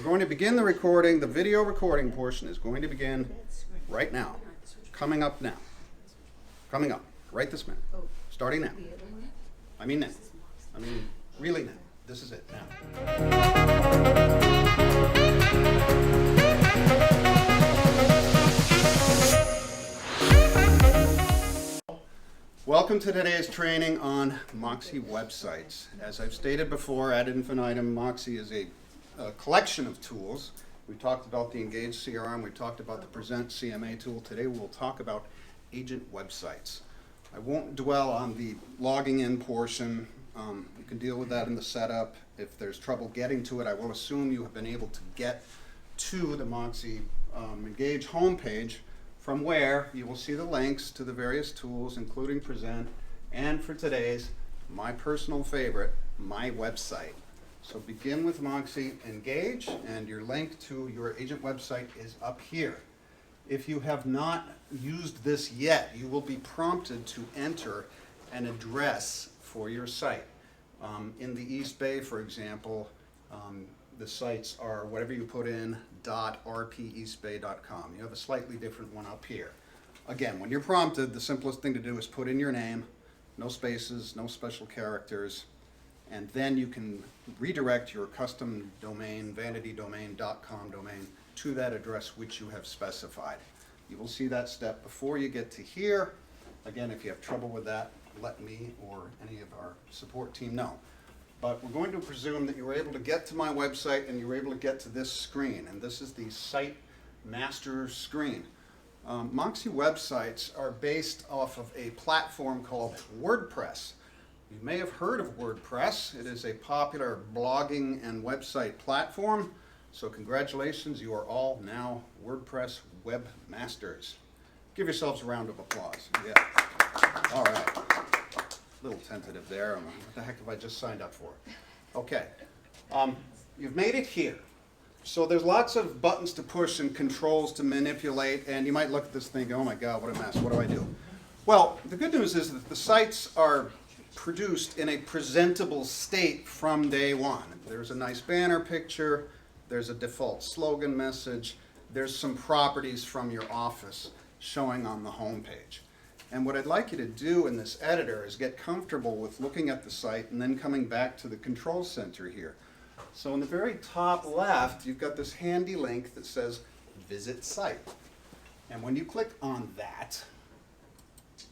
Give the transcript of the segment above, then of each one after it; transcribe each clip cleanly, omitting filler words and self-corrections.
going to begin the recording. The video recording portion is going to begin right now. Coming up now. Coming up. Right this minute. Starting now. I mean now. I mean really now. This is it now. Welcome to today's training on Moxi websites. As I've stated before, ad infinitum, Moxi is a collection of tools. We talked about the Engage CRM, we talked about the Present CMA tool. Today we'll talk about agent websites. I won't dwell on the logging in portion. You can deal with that in the setup. If there's trouble getting to it, I will assume you have been able to get to the Moxi Engage homepage, from where you will see the links to the various tools, including Present, and for today's, my personal favorite, my website. So begin with Moxi Engage, and your link to your agent website is up here. If you have not used this yet, you will be prompted to enter an address for your site. In the East Bay, for example, the sites are whatever you put in, .rpeastbay.com. You have a slightly different one up here. Again, when you're prompted, the simplest thing to do is put in your name, no spaces, no special characters, and then you can redirect your custom domain, vanitydomain.com domain, to that address which you have specified. You will see that step before you get to here. Again, if you have trouble with that, let me or any of our support team know. But we're going to presume that you were able to get to my website and you were able to get to this screen, and this is the Site Master screen. Moxi websites are based off of a platform called WordPress. You may have heard of WordPress. It is a popular blogging and website platform. So congratulations, you are all now WordPress webmasters. Give yourselves a round of applause. Yeah. All right. A little tentative there. What the heck have I just signed up for? Okay. You've made it here. So there's lots of buttons to push and controls to manipulate, and you might look at this thing and go, oh my God, what a mess. What do I do? Well, the good news is that the sites are produced in a presentable state from day one. There's a nice banner picture, there's a default slogan message, there's some properties from your office showing on the home page. And what I'd like you to do in this editor is get comfortable with looking at the site and then coming back to the control center here. So in the very top left, you've got this handy link that says Visit Site. And when you click on that,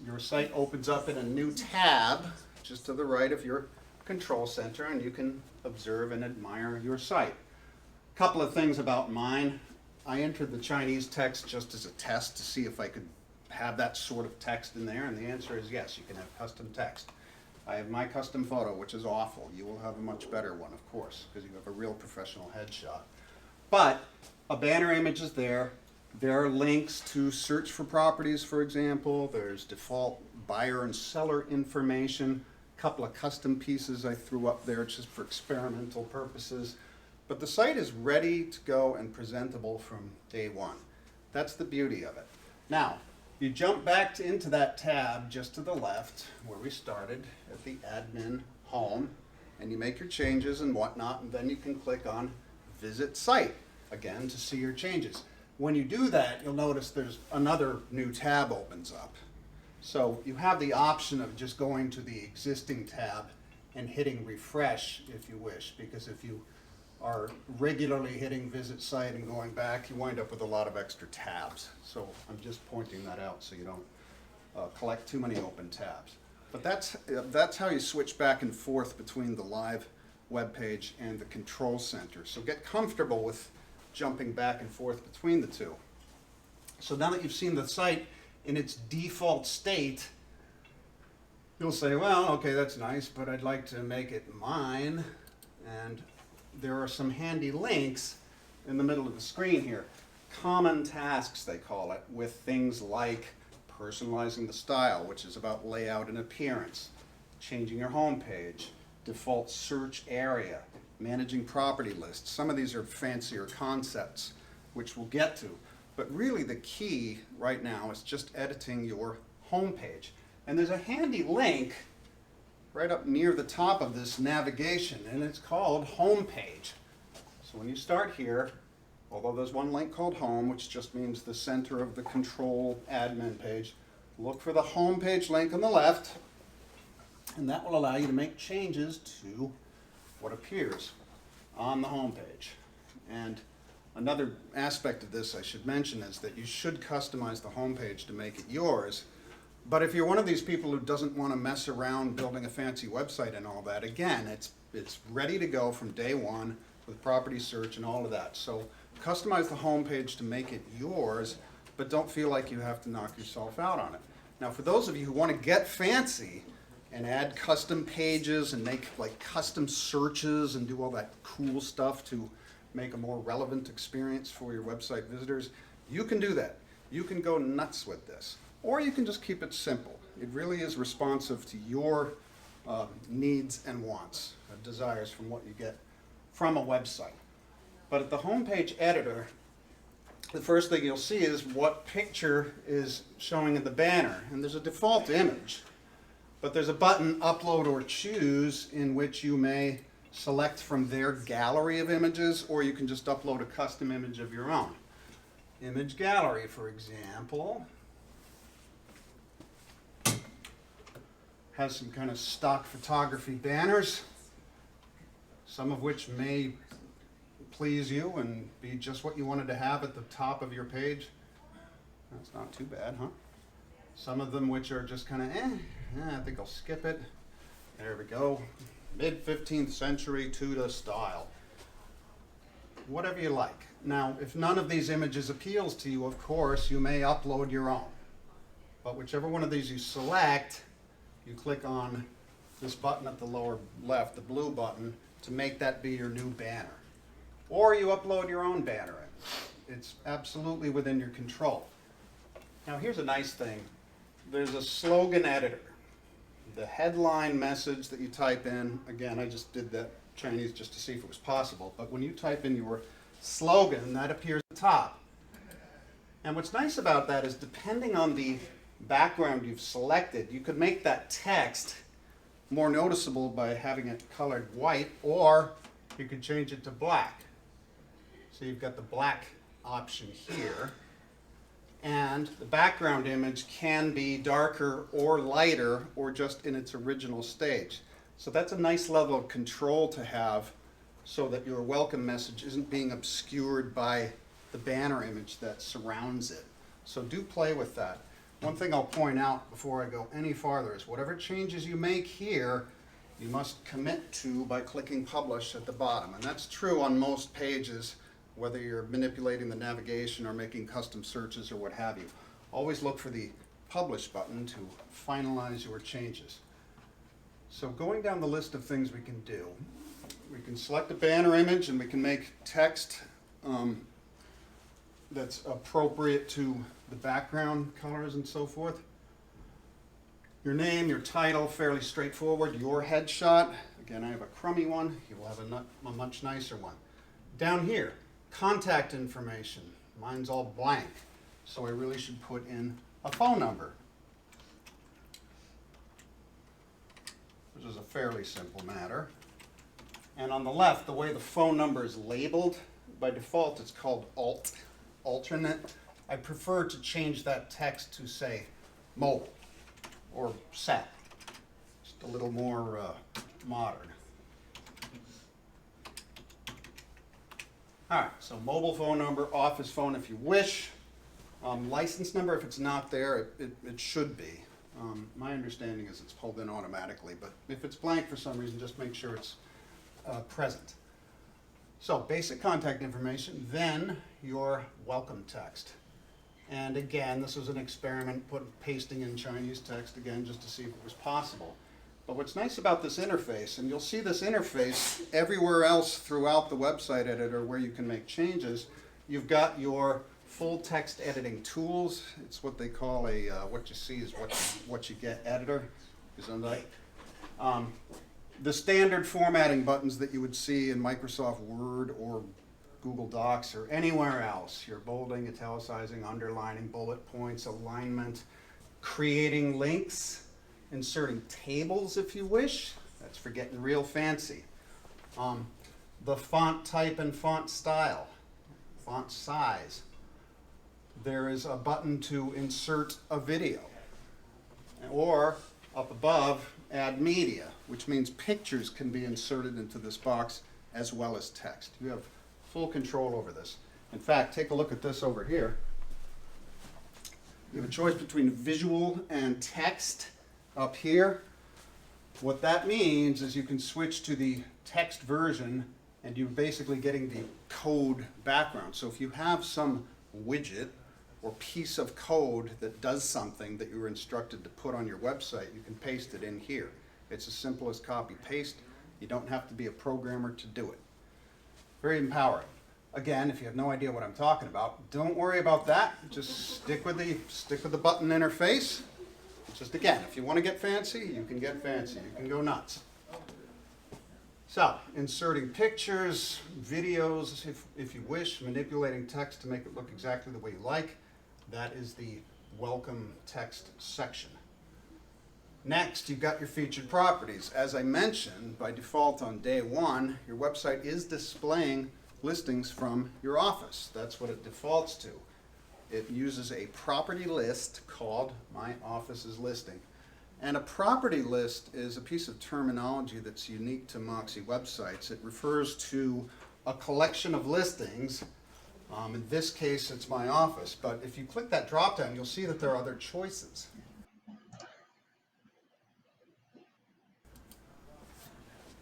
your site opens up in a new tab just to the right of your control center, and you can observe and admire your site. A couple of things about mine. I entered the Chinese text just as a test to see if I could have that sort of text in there, and the answer is yes, you can have custom text. I have my custom photo, which is awful. You will have a much better one, of course, because you have a real professional headshot. But a banner image is there. There are links to search for properties, for example. There's default buyer and seller information. A couple of custom pieces I threw up there just for experimental purposes. But the site is ready to go and presentable from day one. That's the beauty of it. Now, you jump back into that tab just to the left where we started at the admin home, and you make your changes and whatnot, and then you can click on Visit Site again to see your changes. When you do that, you'll notice there's another new tab opens up. So you have the option of just going to the existing tab and hitting refresh if you wish, because if you are regularly hitting Visit Site and going back, you wind up with a lot of extra tabs. So I'm just pointing that out so you don't collect too many open tabs. But that's how you switch back and forth between the live web page and the control center. So get comfortable with jumping back and forth between the two. So now that you've seen the site in its default state, you'll say, well, okay, that's nice, but I'd like to make it mine. And there are some handy links in the middle of the screen here. Common tasks, they call it, with things like personalizing the style, which is about layout and appearance, changing your home page, default search area, managing property lists. Some of these are fancier concepts, which we'll get to. But really the key right now is just editing your home page. And there's a handy link right up near the top of this navigation, and it's called Homepage. So when you start here, although there's one link called Home, which just means the center of the control admin page, look for the home page link on the left, and that will allow you to make changes to what appears on the home page. And another aspect of this I should mention is that you should customize the home page to make it yours. But if you're one of these people who doesn't want to mess around building a fancy website and all that, again, it's ready to go from day one with property search and all of that. So customize the home page to make it yours, but don't feel like you have to knock yourself out on it. Now, for those of you who want to get fancy and add custom pages and make like custom searches and do all that cool stuff to make a more relevant experience for your website visitors, you can do that. You can go nuts with this. Or you can just keep it simple. It really is responsive to your needs and wants, desires from what you get from a website. But at the homepage editor, the first thing you'll see is what picture is showing in the banner. And there's a default image, but there's a button, Upload or Choose, in which you may select from their gallery of images, or you can just upload a custom image of your own. Image gallery, for example, has some kind of stock photography banners, some of which may please you and be just what you wanted to have at the top of your page. That's not too bad, huh? Some of them which are just kind of, I think I'll skip it. There we go. Mid-15th century Tudor style. Whatever you like. Now, if none of these images appeals to you, of course, you may upload your own. But whichever one of these you select, you click on this button at the lower left, the blue button, to make that be your new banner. Or you upload your own banner in. It's absolutely within your control. Now here's a nice thing. There's a slogan editor. The headline message that you type in, again, I just did that Chinese just to see if it was possible, but when you type in your slogan, that appears at the top. And what's nice about that is depending on the background you've selected, you could make that text more noticeable by having it colored white, or you could change it to black. So you've got the black option here, and the background image can be darker or lighter or just in its original stage. So that's a nice level of control to have so that your welcome message isn't being obscured by the banner image that surrounds it. So do play with that. One thing I'll point out before I go any farther is whatever changes you make here, you must commit to by clicking Publish at the bottom. And that's true on most pages, whether you're manipulating the navigation or making custom searches or what have you. Always look for the Publish button to finalize your changes. So going down the list of things we can do, we can select a banner image and we can make text that's appropriate to the background colors and so forth. Your name, your title, fairly straightforward. Your headshot, again, I have a crummy one. You will have a much nicer one. Down here, contact information. Mine's all blank, so I really should put in a phone number, which is a fairly simple matter. And on the left, the way the phone number is labeled, by default it's called alternate. I prefer to change that text to, say, mobile or set. Just a little more modern. All right, so mobile phone number, office phone if you wish. License number, if it's not there, it should be. My understanding is it's pulled in automatically, but if it's blank for some reason, just make sure it's present. So basic contact information, then your welcome text. And again, this was an experiment, pasting in Chinese text again just to see if it was possible. But what's nice about this interface, and you'll see this interface everywhere else throughout the website editor where you can make changes, you've got your full text editing tools. It's what they call a what you see is what you get editor. The standard formatting buttons that you would see in Microsoft Word or Google Docs or anywhere else. Your bolding, italicizing, underlining, bullet points, alignment, creating links, inserting tables if you wish. That's for getting real fancy. the font type and font style, font size. There is a button to insert a video, or up above, add media, which means pictures can be inserted into this box as well as text. You have full control over this. In fact, take a look at this over here. You have a choice between visual and text up here. What that means is you can switch to the text version and you're basically getting the code background. So if you have some widget or piece of code that does something that you were instructed to put on your website, you can paste it in here. It's as simple as copy paste. You don't have to be a programmer to do it. Very empowering. Again, if you have no idea what I'm talking about, don't worry about that. Just stick with the button interface. Just again, if you want to get fancy, you can get fancy. You can go nuts. So, inserting pictures, videos, if you wish, manipulating text to make it look exactly the way you like. That is the welcome text section. Next, you've got your featured properties. As I mentioned, by default on day one, your website is displaying listings from your office. That's what it defaults to. It uses a property list called My Office's Listing. And a property list is a piece of terminology that's unique to Moxi websites. It refers to a collection of listings. In this case, it's My Office. But if you click that drop down, you'll see that there are other choices.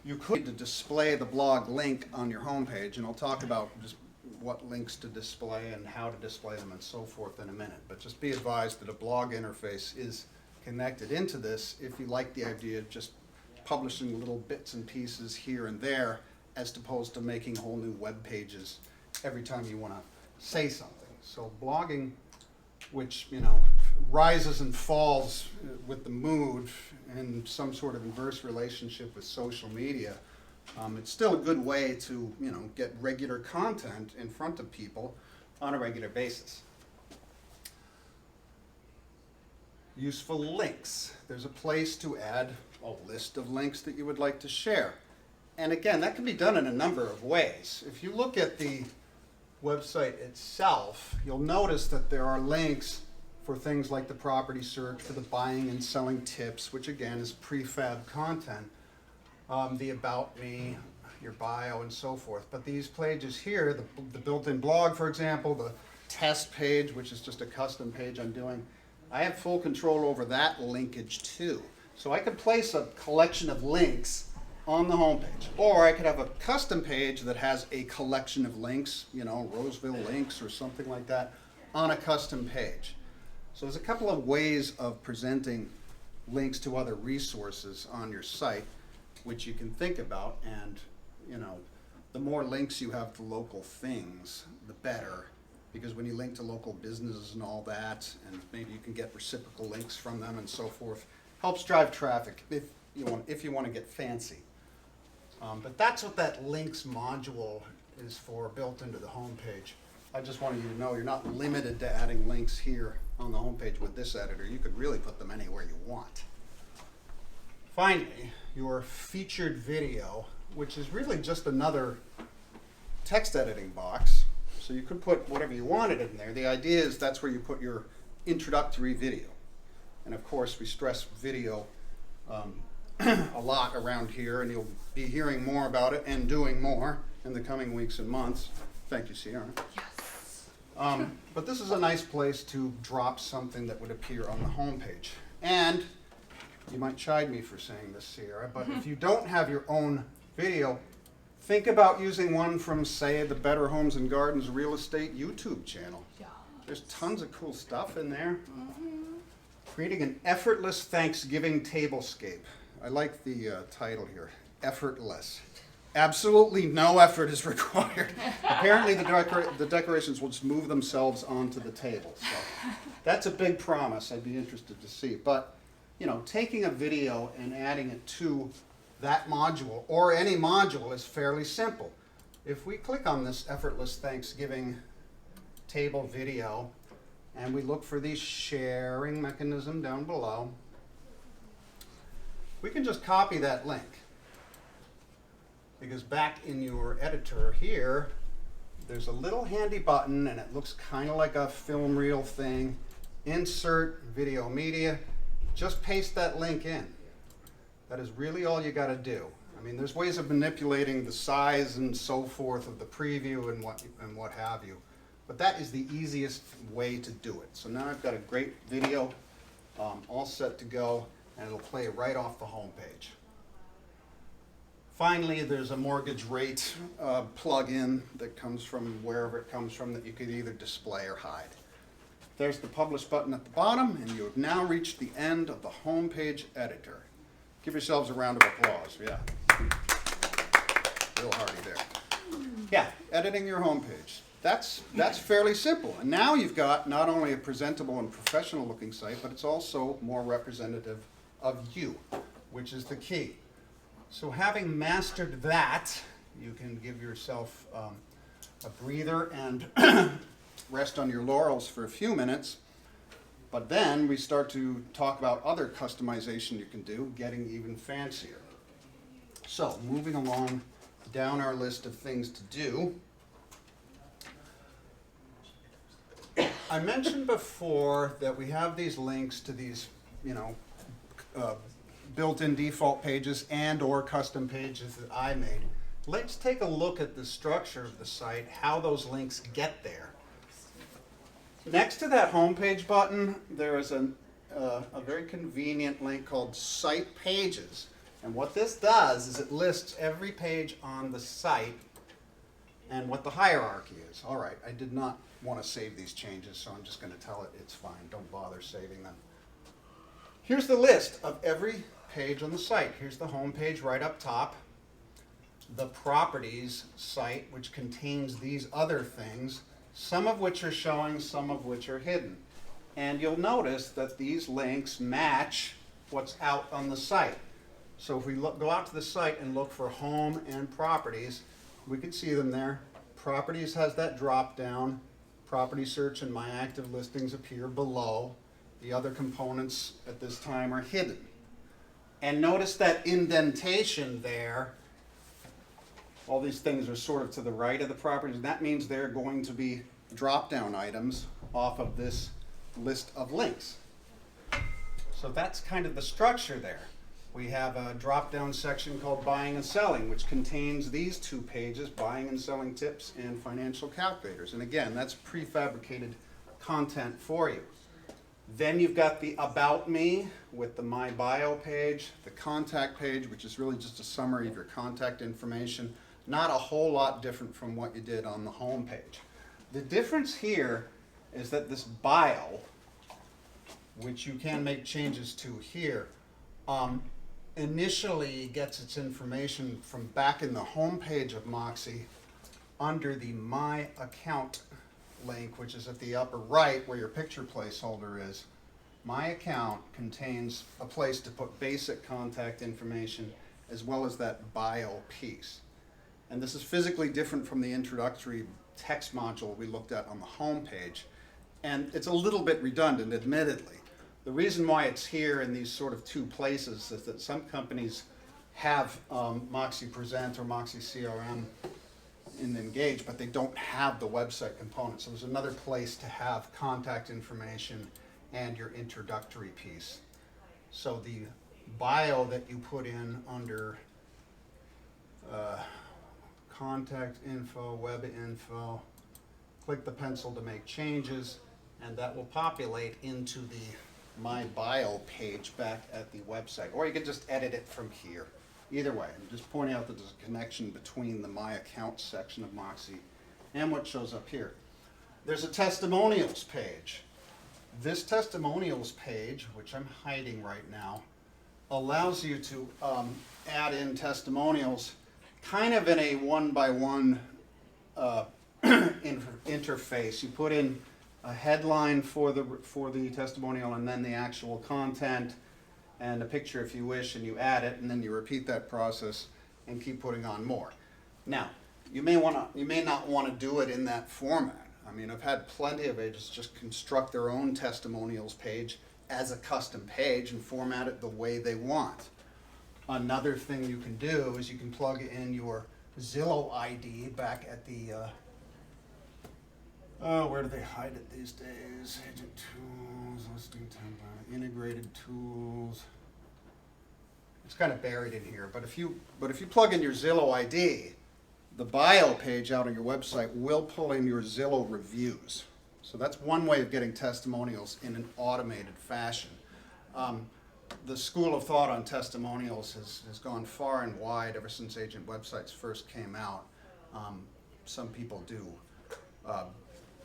You could display the blog link on your homepage, and I'll talk about just what links to display and how to display them and so forth in a minute. But just be advised that a blog interface is connected into this if you like the idea of just publishing little bits and pieces here and there, as opposed to making whole new web pages every time you want to say something. So blogging, which rises and falls with the mood and some sort of inverse relationship with social media, it's still a good way to get regular content in front of people on a regular basis. Useful links. There's a place to add a list of links that you would like to share. And again, that can be done in a number of ways. If you look at the website itself, you'll notice that there are links for things like the property search, for the buying and selling tips, which again is prefab content, the about me, your bio, and so forth. But these pages here, the built-in blog, for example, the test page, which is just a custom page I'm doing, I have full control over that linkage too. So I could place a collection of links on the homepage, or I could have a custom page that has a collection of links, Roseville links or something like that, on a custom page. So there's a couple of ways of presenting links to other resources on your site, which you can think about. And the more links you have to local things, the better, because when you link to local businesses and all that, and maybe you can get reciprocal links from them and so forth, helps drive traffic if you want to get fancy. But that's what that links module is for, built into the homepage. I just wanted you to know you're not limited to adding links here on the homepage with this editor. You could really put them anywhere you want. Finally, your featured video, which is really just another text editing box. So you could put whatever you wanted in there. The idea is that's where you put your introductory video. And of course, we stress video a lot around here, and you'll be hearing more about it and doing more in the coming weeks and months. Thank you, Sierra. Yes. But this is a nice place to drop something that would appear on the homepage. And you might chide me for saying this, Sierra, but if you don't have your own video, think about using one from, say, the Better Homes and Gardens Real Estate YouTube channel. Yeah. There's tons of cool stuff in there. Creating an effortless Thanksgiving tablescape. I like the title here, effortless. Absolutely no effort is required. Apparently the decorations will just move themselves onto the table. So that's a big promise. I'd be interested to see. But taking a video and adding it to that module or any module is fairly simple. If we click on this effortless Thanksgiving table video and we look for the sharing mechanism down below, we can just copy that link. because back in your editor here, there's a little handy button, and it looks kind of like a film reel thing. Insert video media. Just paste that link in. That is really all you got to do. I mean, there's ways of manipulating the size and so forth of the preview and what have you, but that is the easiest way to do it. So now I've got a great video all set to go, and it'll play right off the home page. Finally, there's a mortgage rate plug-in that comes from wherever it comes from that you could either display or hide. There's the publish button at the bottom, and you have now reached the end of the home page editor. Give yourselves a round of applause. Yeah. Real hearty there. Yeah, editing your home page. That's fairly simple. And now you've got not only a presentable and professional looking site, but it's also more representative of you, which is the key. So having mastered that, you can give yourself a breather and rest on your laurels for a few minutes. But then we start to talk about other customization you can do, getting even fancier. So moving along down our list of things to do. I mentioned before that we have these links to these, built-in default pages and or custom pages that I made. Let's take a look at the structure of the site, how those links get there. Next to that homepage button, there is a very convenient link called Site Pages. And what this does is it lists every page on the site and what the hierarchy is. All right, I did not want to save these changes, so I'm just going to tell it it's fine. Don't bother saving them. Here's the list of every page on the site. Here's the home page right up top. The properties site, which contains these other things, some of which are showing, some of which are hidden. And you'll notice that these links match what's out on the site. So if we go out to the site and look for home and properties, we can see them there. Properties has that drop down. Property search and my active listings appear below. The other components at this time are hidden. And notice that indentation there. All these things are sort of to the right of the properties. That means they're going to be drop-down items off of this list of links. So that's kind of the structure there. We have a drop-down section called Buying and Selling, which contains these two pages, Buying and Selling Tips and Financial Calculators. And again, that's prefabricated content for you. Then you've got the About Me with the My Bio page, the Contact page, which is really just a summary of your contact information. Not a whole lot different from what you did on the home page. The difference here is that this bio, which you can make changes to here, initially gets its information from back in the home page of Moxi under the My Account link, which is at the upper right where your picture placeholder is. My Account contains a place to put basic contact information as well as that bio piece. And this is physically different from the introductory text module we looked at on the home page. And it's a little bit redundant, admittedly. The reason why it's here in these sort of two places is that some companies have Moxi Present or Moxi CRM in Engage, but they don't have the website component. So there's another place to have contact information and your introductory piece. So the bio that you put in under contact info, web info, click the pencil to make changes, and that will populate into the My Bio page back at the website. Or you can just edit it from here. Either way, I'm just pointing out that there's a connection between the My Account section of Moxi and what shows up here. There's a testimonials page. This testimonials page, which I'm hiding right now, allows you to add in testimonials kind of in a one-by-one interface. You put in a headline for the testimonial and then the actual content and a picture if you wish, and you add it, and then you repeat that process and keep putting on more. Now, you may not want to do it in that format. I mean, I've had plenty of agents just construct their own testimonials page as a custom page and format it the way they want. Another thing you can do is you can plug in your Zillow ID back at the, where do they hide it these days? Agent tools, listing template, integrated tools. It's kind of buried in here, but if you plug in your Zillow ID, the bio page out on your website will pull in your Zillow reviews. So that's one way of getting testimonials in an automated fashion. The school of thought on testimonials has gone far and wide ever since agent websites first came out. Some people do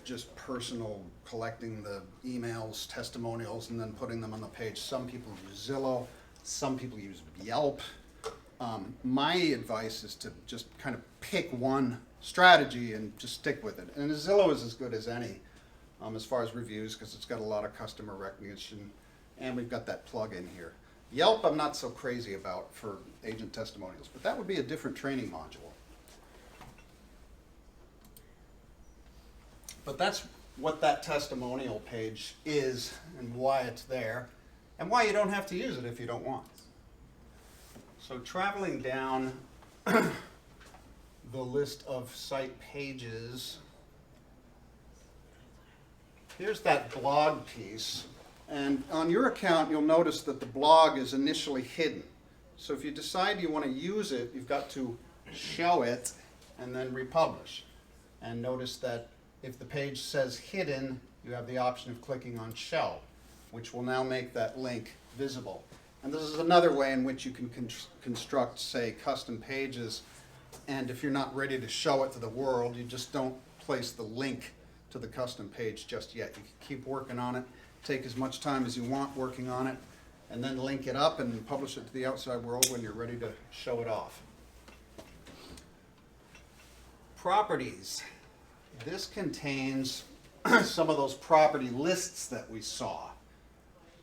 just personal collecting the emails, testimonials, and then putting them on the page. Some people use Zillow, some people use Yelp. My advice is to just kind of pick one strategy and just stick with it. And Zillow is as good as any as far as reviews, because it's got a lot of customer recognition, and we've got that plug-in here. Yelp I'm not so crazy about for agent testimonials, but that would be a different training module. But that's what that testimonial page is and why it's there, and why you don't have to use it if you don't want. So traveling down the list of site pages, here's that blog piece. And on your account, you'll notice that the blog is initially hidden. So if you decide you want to use it, you've got to show it and then republish. And notice that if the page says hidden, you have the option of clicking on show, which will now make that link visible. And this is another way in which you can construct, say, custom pages. And if you're not ready to show it to the world, you just don't place the link to the custom page just yet. You can keep working on it, take as much time as you want working on it, and then link it up and publish it to the outside world when you're ready to show it off. Properties. This contains some of those property lists that we saw.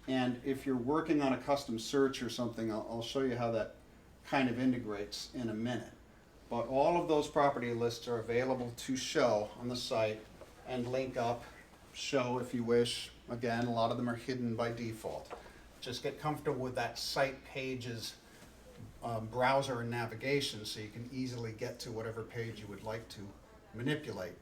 And if you're working on a custom search or something, I'll show you how that kind of integrates in a minute. But all of those property lists are available to show on the site and link up, show if you wish. Again, a lot of them are hidden by default. Just get comfortable with that site page's browser and navigation so you can easily get to whatever page you would like to manipulate.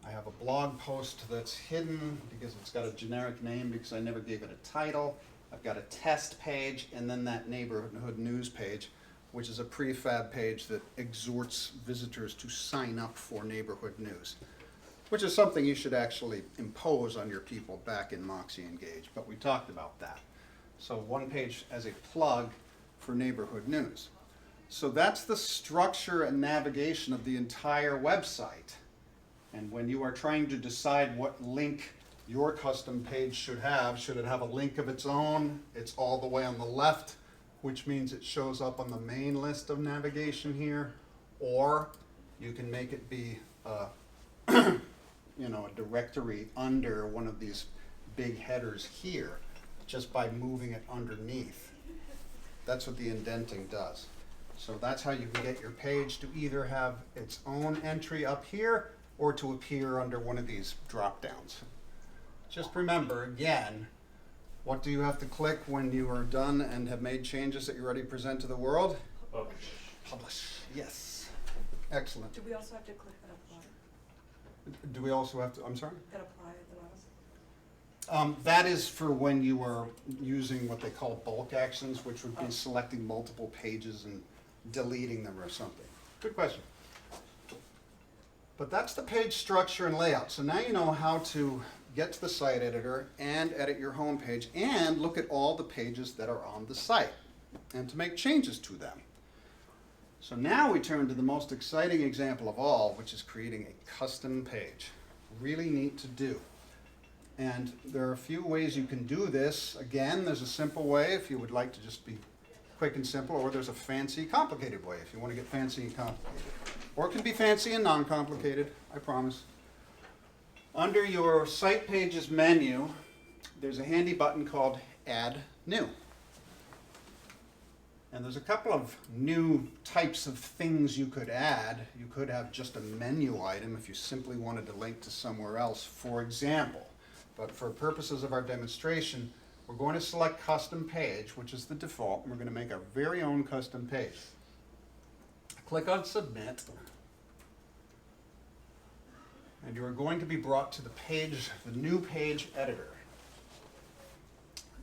I have a blog post that's hidden because it's got a generic name because I never gave it a title. I've got a test page and then that neighborhood news page, which is a prefab page that exhorts visitors to sign up for neighborhood news, which is something you should actually impose on your people back in Moxi Engage, but we talked about that. So one page as a plug for neighborhood news. So that's the structure and navigation of the entire website. And when you are trying to decide what link your custom page should it have a link of its own? It's all the way on the left, which means it shows up on the main list of navigation here, or you can make it be a directory under one of these big headers here, just by moving it underneath. That's what the indenting does. So that's how you can get your page to either have its own entry up here or to appear under one of these drop downs. Just remember, again, what do you have to click when you are done and have made changes that you're ready to present to the world? Publish. Publish, yes. Excellent. Do we also have to click that apply? Do we also have to, I'm sorry? That apply at the bottom? That is for when you are using what they call bulk actions, which would be selecting multiple pages and deleting them or something. Good question. But that's the page structure and layout. So now you know how to get to the site editor and edit your home page and look at all the pages that are on the site and to make changes to them. So now we turn to the most exciting example of all, which is creating a custom page. Really neat to do. And there are a few ways you can do this. Again, there's a simple way if you would like to just be quick and simple, or there's a fancy, complicated way if you want to get fancy and complicated. Or it can be fancy and non-complicated, I promise. Under your site pages menu, there's a handy button called Add New. And there's a couple of new types of things you could add. You could have just a menu item if you simply wanted to link to somewhere else, for example. But for purposes of our demonstration, we're going to select Custom Page, which is the default, and we're going to make our very own custom page. Click on Submit. And you are going to be brought to the page, the new page editor.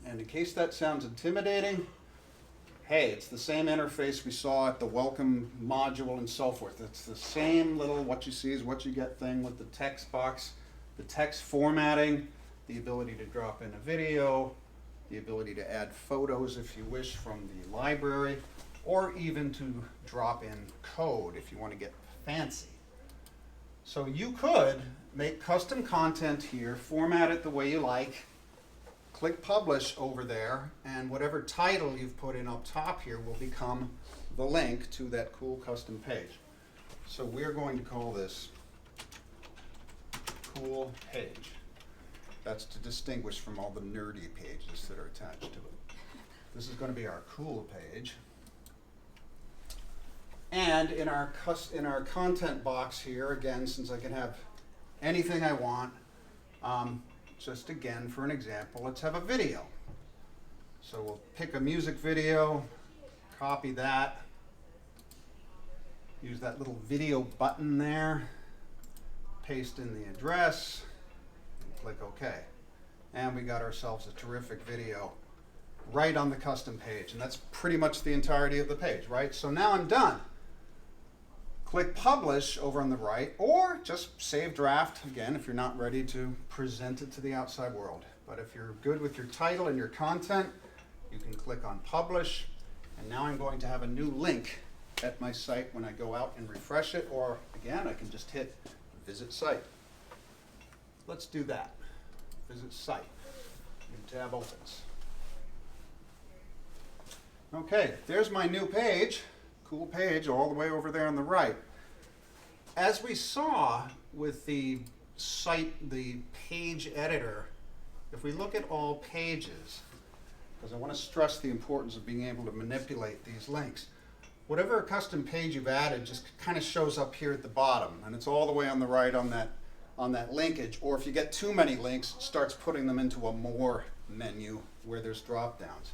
And in case that sounds intimidating, hey, it's the same interface we saw at the welcome module and so forth. It's the same little what you see is what you get thing with the text box, the text formatting, the ability to drop in a video, the ability to add photos if you wish from the library, or even to drop in code if you want to get fancy. So you could make custom content here, format it the way you like, click Publish over there, and whatever title you've put in up top here will become the link to that cool custom page. So we're going to call this Cool Page. That's to distinguish from all the nerdy pages that are attached to it. This is going to be our cool page. And in our content box here, again, since I can have anything I want, just again for an example, let's have a video. So we'll pick a music video, copy that, use that little video button there, paste in the address, and click OK. And we got ourselves a terrific video right on the custom page. And that's pretty much the entirety of the page, right? So now I'm done. Click Publish over on the right, or just save draft, again, if you're not ready to present it to the outside world. But if you're good with your title and your content, you can click on Publish. And now I'm going to have a new link at my site when I go out and refresh it, or again, I can just hit Visit Site. Let's do that. Visit Site. New tab opens. Okay, there's my new page. Cool page all the way over there on the right. As we saw with the site, the page editor, if we look at all pages, because I want to stress the importance of being able to manipulate these links, whatever custom page you've added just kind of shows up here at the bottom, and it's all the way on the right on that linkage. Or if you get too many links, it starts putting them into a More menu where there's drop downs.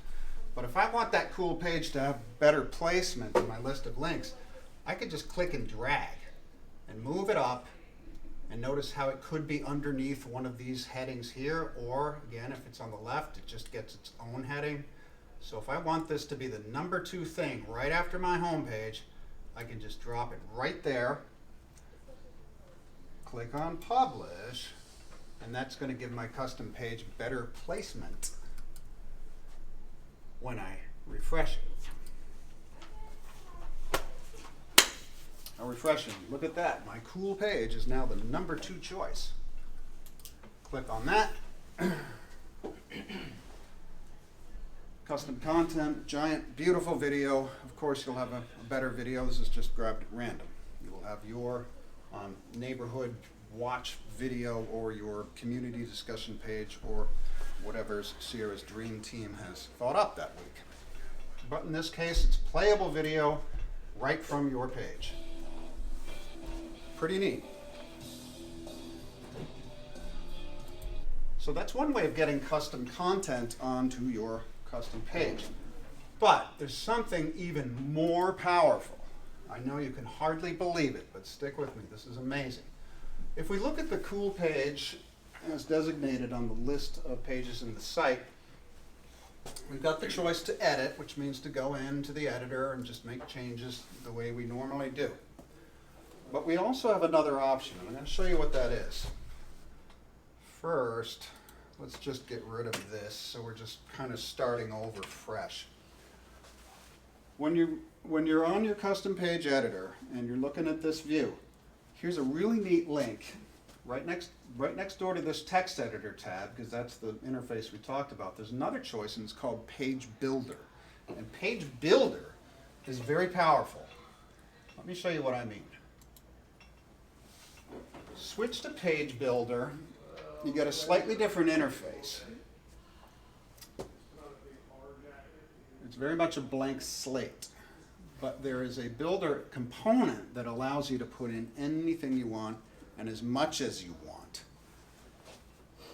But if I want that cool page to have better placement in my list of links, I could just click and drag and move it up, and notice how it could be underneath one of these headings here, or again, if it's on the left, it just gets its own heading. So if I want this to be the number 2 thing right after my home page, I can just drop it right there, click on Publish, and that's going to give my custom page better placement when I refresh it. Now refreshing, look at that. My cool page is now the number 2 choice. Click on that. Custom content, giant, beautiful video. Of course, you'll have a better video. This is just grabbed at random. You will have your neighborhood watch video, or your community discussion page, or whatever Sierra's dream team has thought up that week. But in this case, it's playable video right from your page. Pretty neat. So that's one way of getting custom content onto your custom page. But there's something even more powerful. I know you can hardly believe it, but stick with me. This is amazing. If we look at the cool page as designated on the list of pages in the site, we've got the choice to edit, which means to go into the editor and just make changes the way we normally do. But we also have another option. I'm going to show you what that is. First, let's just get rid of this, so we're just kind of starting over fresh. When you're on your custom page editor and you're looking at this view, here's a really neat link right next door to this text editor tab, because that's the interface we talked about. There's another choice, and it's called Page Builder. And Page Builder is very powerful. Let me show you what I mean. Switch to Page Builder. You get a slightly different interface. It's very much a blank slate, but there is a builder component that allows you to put in anything you want and as much as you want.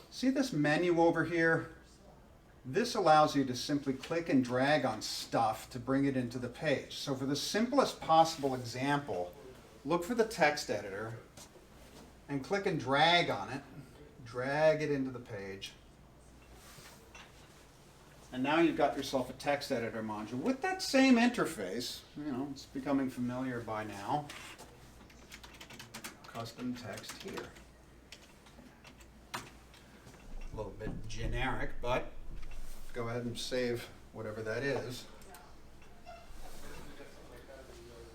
See this menu over here? This allows you to simply click and drag on stuff to bring it into the page. So for the simplest possible example, look for the text editor and click and drag on it, drag it into the page. And now you've got yourself a text editor module with that same interface. You know, it's becoming familiar by now. Custom text here. A little bit generic, but go ahead and save whatever that is.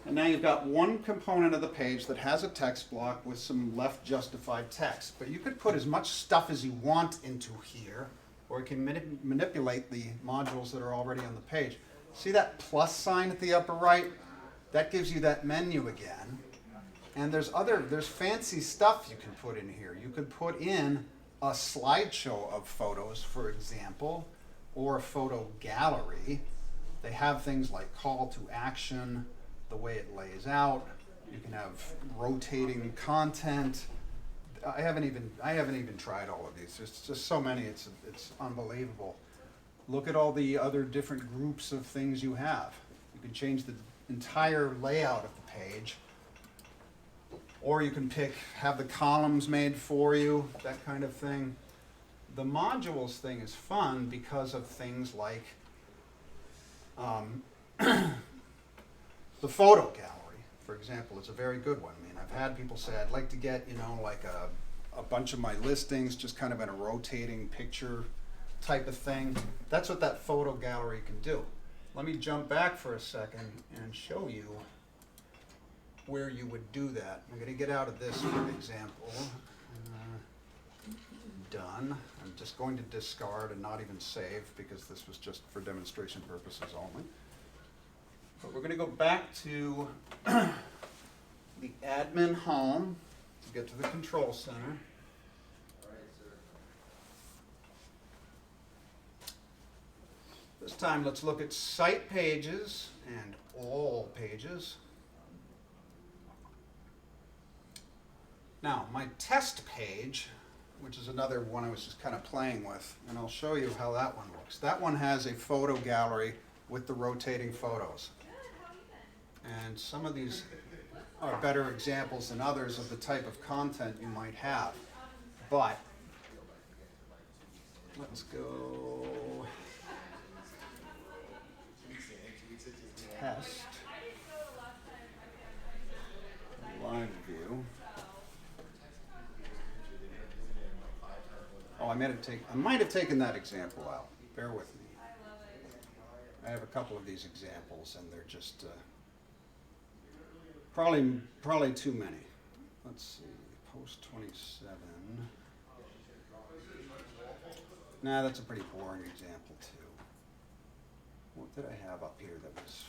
And now you've got one component of the page that has a text block with some left justified text. But you could put as much stuff as you want into here, or you can manipulate the modules that are already on the page. See that plus sign at the upper right? That gives you that menu again. And there's fancy stuff you can put in here. You could put in a slideshow of photos, for example, or a photo gallery. They have things like call to action, the way it lays out. You can have rotating content. I haven't even tried all of these. There's just so many. It's unbelievable. Look at all the other different groups of things you have. You can change the entire layout of the page, or you can have the columns made for you, that kind of thing. The modules thing is fun because of things like the photo gallery, for example, is a very good one. I mean, I've had people say, I'd like to get, like a bunch of my listings just kind of in a rotating picture type of thing. That's what that photo gallery can do. Let me jump back for a second and show you where you would do that. I'm going to get out of this for example. Done. I'm just going to discard and not even save because this was just for demonstration purposes only. But we're going to go back to the admin home to get to the control center. This time let's look at site pages and all pages. Now my test page, which is another one I was just kind of playing with, and I'll show you how that one looks. That one has a photo gallery with the rotating photos. And some of these are better examples than others of the type of content you might have. But let's go test live view. Oh, I might have taken that example out. Bear with me. I have a couple of these examples, and they're just probably too many. Let's see, post 27. Nah, that's a pretty boring example too. What did I have up here that was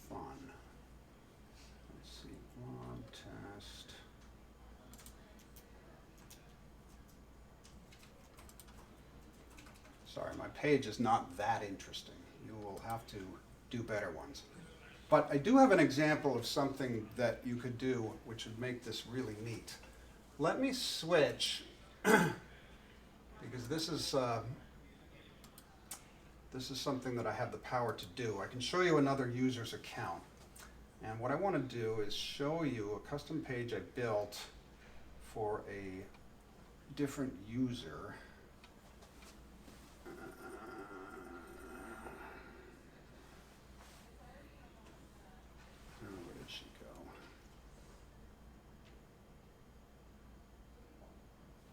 fun? Let's see, blog test. Sorry, my page is not that interesting. You will have to do better ones. But I do have an example of something that you could do which would make this really neat. Let me switch, because this is something that I have the power to do. I can show you another user's account. And what I want to do is show you a custom page I built for a different user.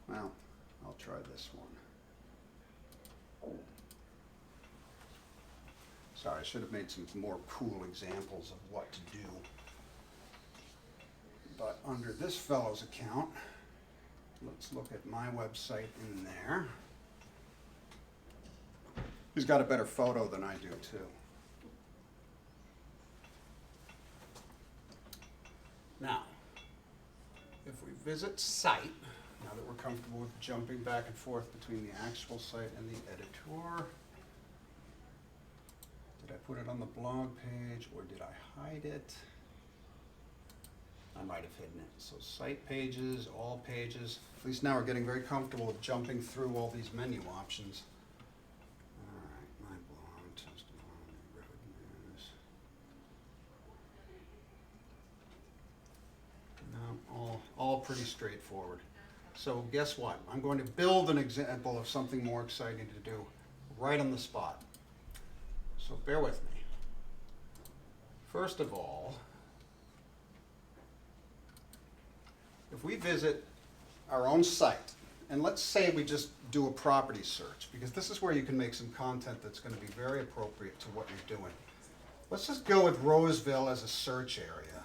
Well, I'll try this one. Sorry, I should have made some more cool examples of what to do. But under this fellow's account, let's look at my website in there. He's got a better photo than I do too. Now, if we visit site, now that we're comfortable with jumping back and forth between the actual site and the editor, did I put it on the blog page or did I hide it? I might have hidden it. So site pages, all pages. At least now we're getting very comfortable with jumping through all these menu options. All right. pretty straightforward. So guess what? I'm going to build an example of something more exciting to do right on the spot. So bear with me. First of all, if we visit our own site, and let's say we just do a property search, because this is where you can make some content that's going to be very appropriate to what you're doing. Let's just go with Roseville as a search area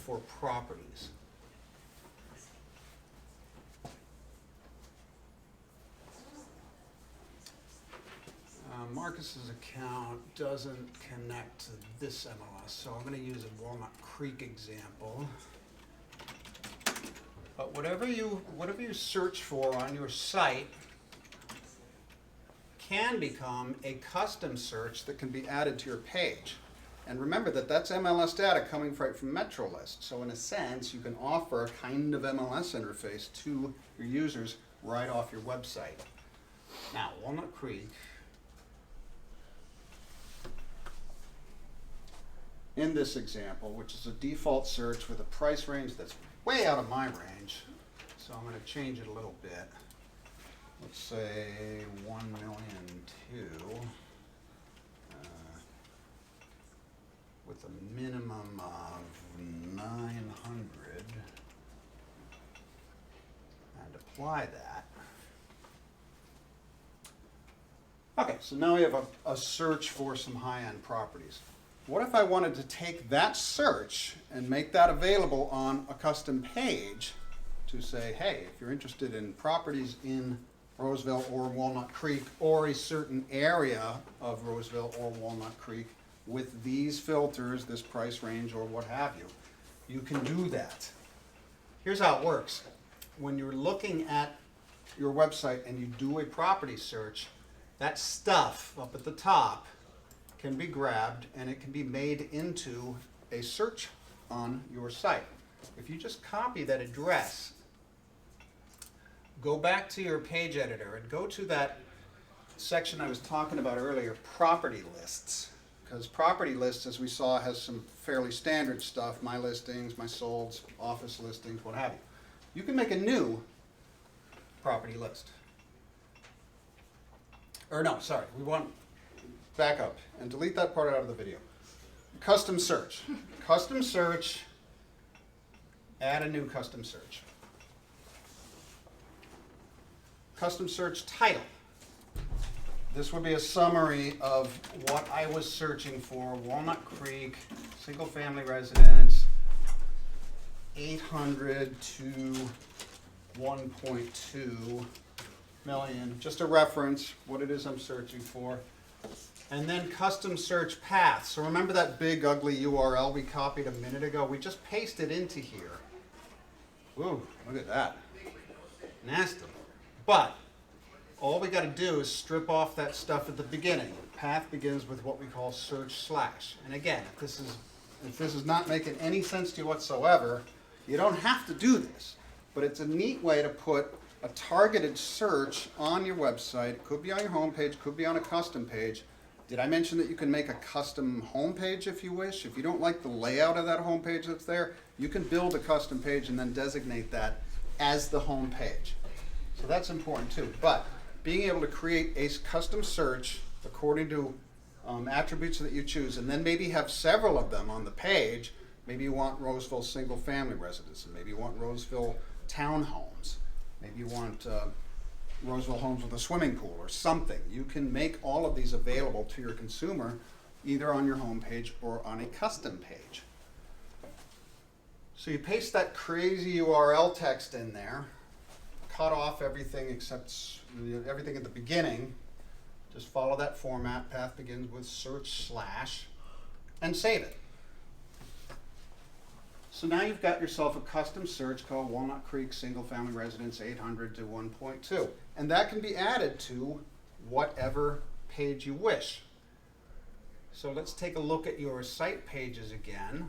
for properties. Marcus's account doesn't connect to this MLS, so I'm going to use a Walnut Creek example. But whatever you search for on your site can become a custom search that can be added to your page. And remember that that's MLS data coming right from MetroList. So in a sense, you can offer a kind of MLS interface to your users right off your website. Now, Walnut Creek, in this example, which is a default search with a price range that's way out of my range, so I'm going to change it a little bit. Let's say 1,000,002 with a minimum of 900, and apply that. Okay, so now we have a search for some high-end properties. What if I wanted to take that search and make that available on a custom page to say, hey, if you're interested in properties in Roseville or Walnut Creek or a certain area of Roseville or Walnut Creek with these filters, this price range or what have you, you can do that. Here's how it works. When you're looking at your website and you do a property search, that stuff up at the top can be grabbed and it can be made into a search on your site. If you just copy that address, go back to your page editor and go to that section I was talking about earlier, property lists. Because property lists, as we saw, has some fairly standard stuff, my listings, my solds, office listings, what have you. You can make a new property list. Or no, sorry, we want back up and delete that part out of the video. Custom search. Custom search, add a new custom search. Custom search title. This would be a summary of what I was searching for. Walnut Creek, single family residence, 800 to 1.2 million. Just a reference, what it is I'm searching for. And then custom search path. So remember that big ugly URL we copied a minute ago? We just pasted into here. Ooh, look at that. Nasty. But all we got to do is strip off that stuff at the beginning. Path begins with what we call search slash. And again, if this is not making any sense to you whatsoever, you don't have to do this. But it's a neat way to put a targeted search on your website. It could be on your home page, could be on a custom page. Did I mention that you can make a custom home page if you wish? If you don't like the layout of that home page that's there, you can build a custom page and then designate that as the home page. So that's important too. But being able to create a custom search according to attributes that you choose, and then maybe have several of them on the page. Maybe you want Roseville single family residence, and maybe you want Roseville townhomes. Maybe you want Roseville homes with a swimming pool or something. You can make all of these available to your consumer either on your home page or on a custom page. So you paste that crazy URL text in there, cut off everything except everything at the beginning. Just follow that format. Path begins with search slash and save it. So now you've got yourself a custom search called Walnut Creek Single Family Residence 800 to 1.2. And that can be added to whatever page you wish. So let's take a look at your site pages again.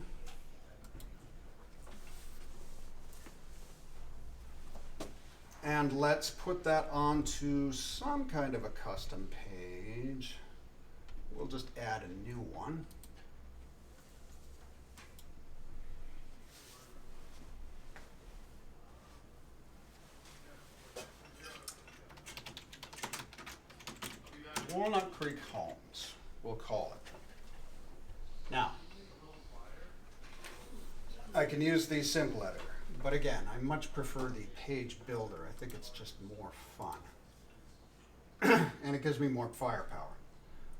And let's put that onto some kind of a custom page. We'll just add a new one. Walnut Creek Homes, we'll call it. Now, I can use the simple editor, but again, I much prefer the page builder. I think it's just more fun. And it gives me more firepower.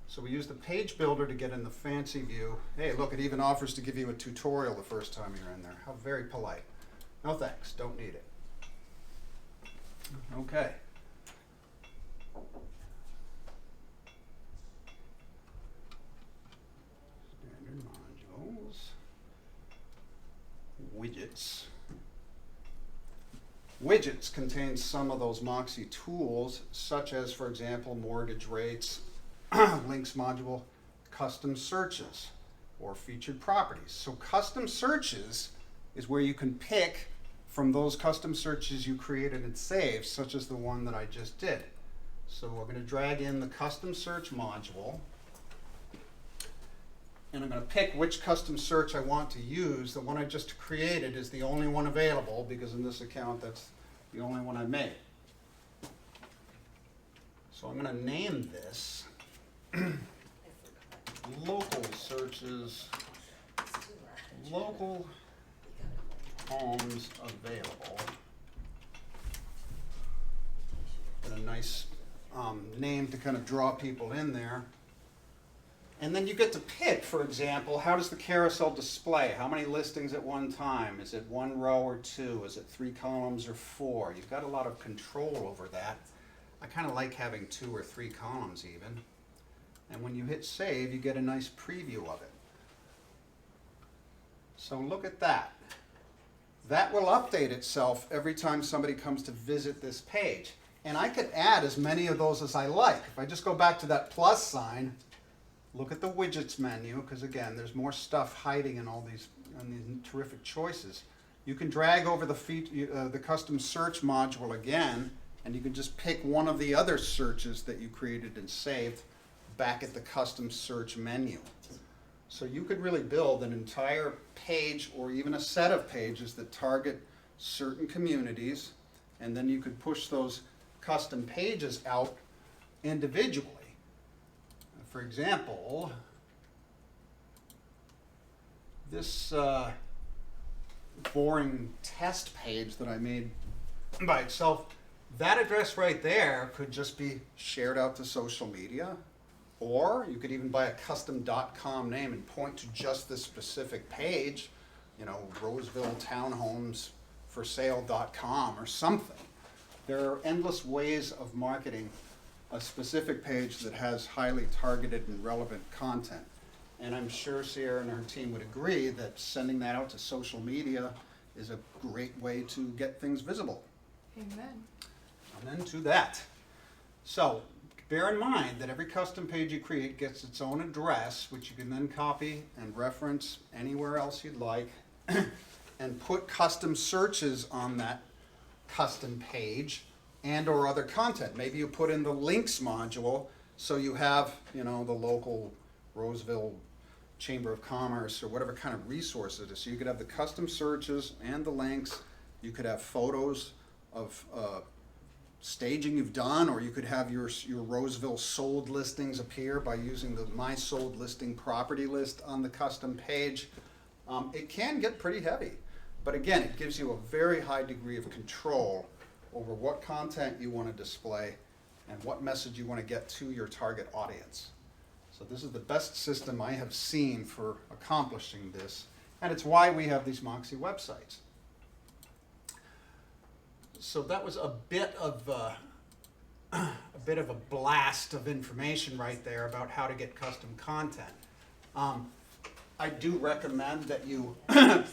So we use the page builder to get in the fancy view. Hey, look, it even offers to give you a tutorial the first time you're in there. How very polite. No thanks, don't need it. Okay. Standard modules. Widgets. Widgets contain some of those Moxi tools, such as, for example, mortgage rates, links module, custom searches, or featured properties. So custom searches is where you can pick from those custom searches you created and saved, such as the one that I just did. So we're going to drag in the custom search module, and I'm going to pick which custom search I want to use. The one I just created is the only one available, because in this account that's the only one I made. So I'm going to name this local searches, local homes available. Got a nice name to kind of draw people in there. And then you get to pick, for example, how does the carousel display? How many listings at one time? Is it one row or two? Is it 3 columns or 4? You've got a lot of control over that. I kind of like having 2 or 3 columns even. And when you hit save, you get a nice preview of it. So look at that. That will update itself every time somebody comes to visit this page. And I could add as many of those as I like. If I just go back to that plus sign, look at the widgets menu, because again, there's more stuff hiding in all these terrific choices. You can drag over the custom search module again, and you can just pick one of the other searches that you created and saved back at the custom search menu. So you could really build an entire page or even a set of pages that target certain communities, and then you could push those custom pages out individually. For example, this boring test page that I made by itself, that address right there could just be shared out to social media, or you could even buy a custom .com name and point to just this specific page, you know, Roseville Townhomes for sale.com or something. There are endless ways of marketing a specific page that has highly targeted and relevant content. And I'm sure Sierra and her team would agree that sending that out to social media is a great way to get things visible. Amen. Amen to that. So bear in mind that every custom page you create gets its own address, which you can then copy and reference anywhere else you'd like, and put custom searches on that custom page and or other content. Maybe you put in the links module, so you have, you know, the local Roseville Chamber of Commerce or whatever kind of resource it is. So you could have the custom searches and the links. You could have photos of staging you've done, or you could have your Roseville sold listings appear by using the My Sold Listing property list on the custom page. It can get pretty heavy, but again, it gives you a very high degree of control over what content you want to display and what message you want to get to your target audience. So this is the best system I have seen for accomplishing this, and it's why we have these Moxi websites. So that was a bit of a blast of information right there about how to get custom content. I do recommend that you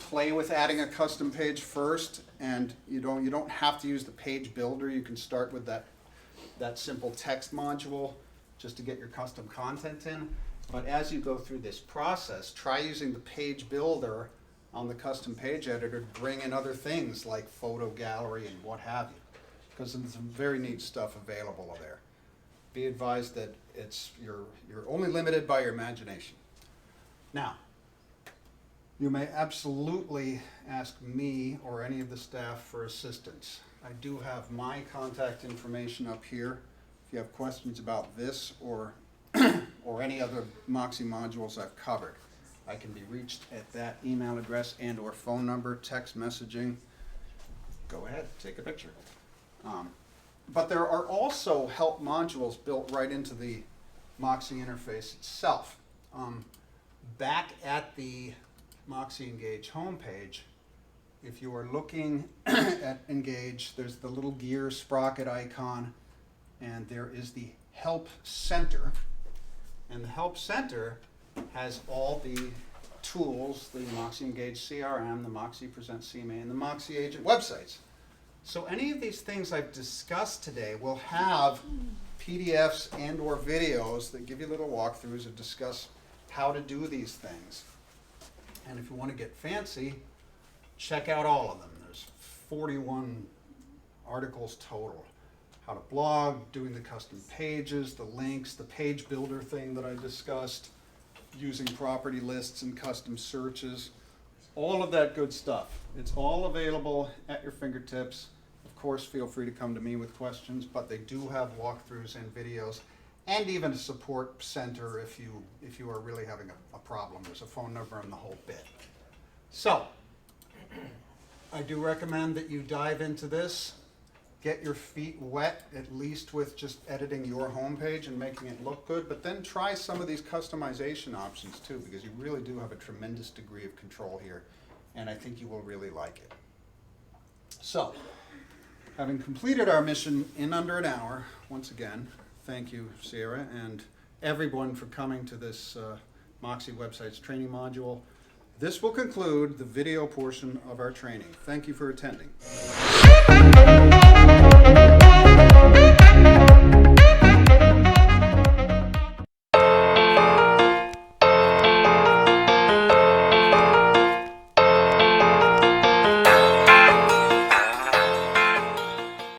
play with adding a custom page first, and you don't have to use the page builder. You can start with that simple text module just to get your custom content in. But as you go through this process, try using the page builder on the custom page editor to bring in other things like photo gallery and what have you, because there's some very neat stuff available there. Be advised that you're only limited by your imagination. Now, you may absolutely ask me or any of the staff for assistance. I do have my contact information up here. If If you have questions about this or, or any other Moxi modules I've covered, I can be reached at that email address and or phone number, text messaging. Go ahead, take a picture. But there are also help modules built right into the Moxi interface itself. Back at the Moxi Engage homepage, if you are looking at Engage, there's the little gear sprocket icon, and there is the Help Center. And the Help Center has all the tools, the Moxi Engage CRM, the Moxi Present CMA, and the Moxi Agent websites. So any of these things I've discussed today will have PDFs and or videos that give you little walkthroughs and discuss how to do these things. And if you want to get fancy, check out all of them. There's 41 articles total. How to blog, doing the custom pages, the links, the page builder thing that I discussed, using property lists and custom searches, all of that good stuff. It's all available at your fingertips. Of course, feel free to come to me with questions, but they do have walkthroughs and videos, and even a support center if you are really having a problem. There's a phone number and the whole bit. So, I do recommend that you dive into this, get your feet wet, at least with just editing your homepage and making it look good, but then try some of these customization options too, because you really do have a tremendous degree of control here, and I think you will really like it. So, having completed our mission in under an hour, once again, thank you, Sierra, and everyone for coming to this Moxi Websites training module. This will conclude the video portion of our training. Thank you for attending.